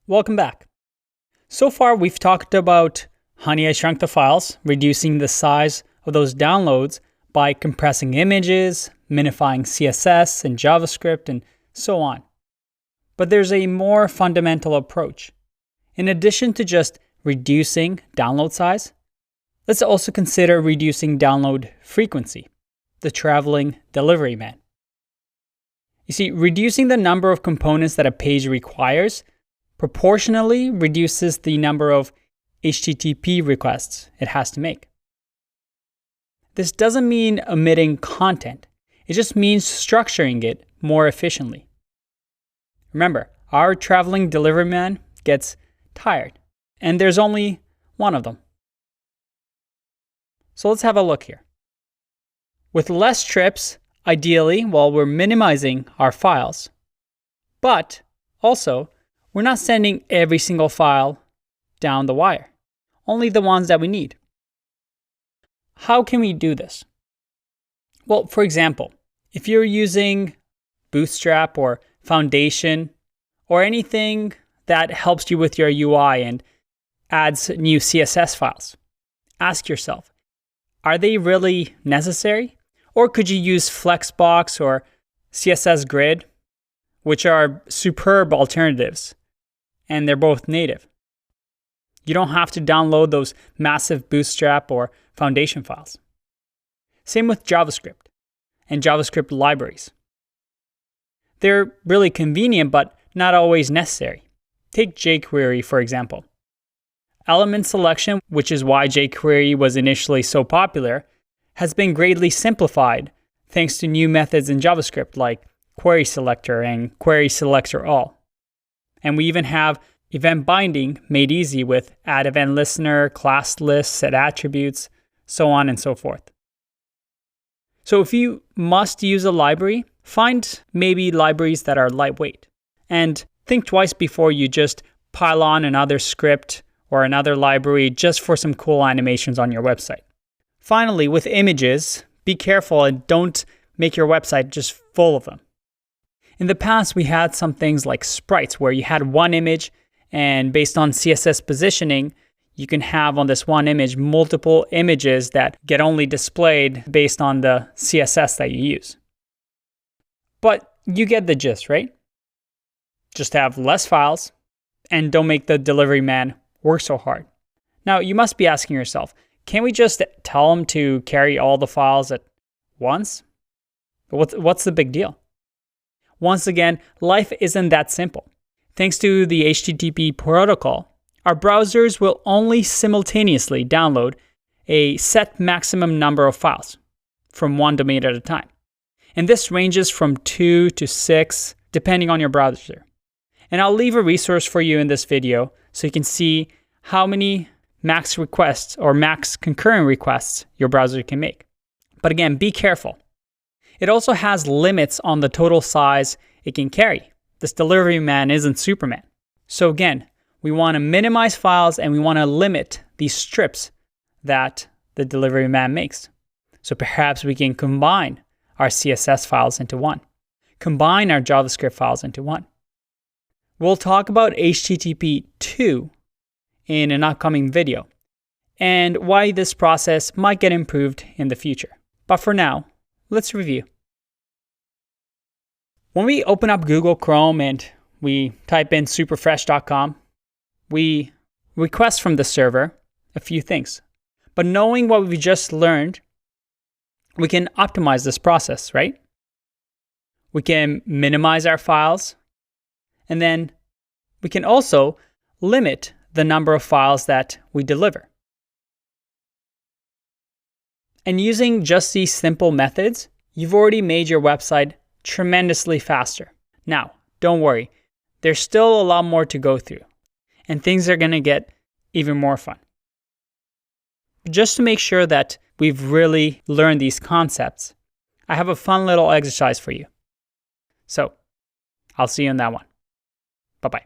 Welcome back. So far, we've talked about Honey, I Shrunk the Files, reducing the size of those downloads by compressing images, minifying CSS and JavaScript, and so on. But there's a more fundamental approach. In addition to just reducing download size, let's also consider reducing download frequency, the traveling delivery man. You see, reducing the number of components that a page requires proportionally reduces the number of HTTP requests it has to make. This doesn't mean omitting content. It just means structuring it more efficiently. Remember, our traveling delivery man gets tired, and there's only one of them. So let's have a look here. With less trips, ideally, we're minimizing our files, but also we're not sending every single file down the wire, only the ones that we need. How can we do this? Well, for example, if you're using Bootstrap or Foundation or anything that helps you with your UI and adds new CSS files, ask yourself, are they really necessary? Or could you use Flexbox or CSS Grid, which are superb alternatives, and they're both native. You don't have to download those massive Bootstrap or Foundation files. Same with JavaScript and JavaScript libraries. They're really convenient, but not always necessary. Take jQuery, for example. Element selection, which is why jQuery was initially so popular, has been greatly simplified thanks to new methods in JavaScript like Query Selector and Query Selector All. And we even have event binding made easy with add event listener, class lists, set attributes, so on and so forth. So if you must use a library, find maybe libraries that are lightweight. And think twice before you just pile on another script or another library just for some cool animations on your website. Finally, with images, be careful and don't make your website just full of them. In the past, we had some things like sprites where you had one image, and based on CSS positioning, you can have on this one image multiple images that get only displayed based on the CSS that you use. But you get the gist, right? Just have less files and don't make the delivery man work so hard. Now, you must be asking yourself, can we just tell them to carry all the files at once? What's the big deal? Once again, life isn't that simple. Thanks to the HTTP protocol, our browsers will only simultaneously download a set maximum number of files from one domain at a time. And this ranges from 2 to 6, depending on your browser. And I'll leave a resource for you in this video so you can see how many max requests or max concurrent requests your browser can make. But again, be careful. It also has limits on the total size it can carry. This delivery man isn't Superman. So again, we want to minimize files and we want to limit these strips that the delivery man makes. So perhaps we can combine our CSS files into one. Combine our JavaScript files into one. We'll talk about HTTP 2 in an upcoming video and why this process might get improved in the future. But for now, let's review. When we open up Google Chrome and we type in superfresh.com, we request from the server a few things. But knowing what we just learned, we can optimize this process, right? We can minimize our files, and then we can also limit the number of files that we deliver. And using just these simple methods, you've already made your website tremendously faster. Now, don't worry, there's still a lot more to go through, and things are going to get even more fun. Just to make sure that we've really learned these concepts, I have a fun little exercise for you. So, I'll see you in that one. Bye-bye.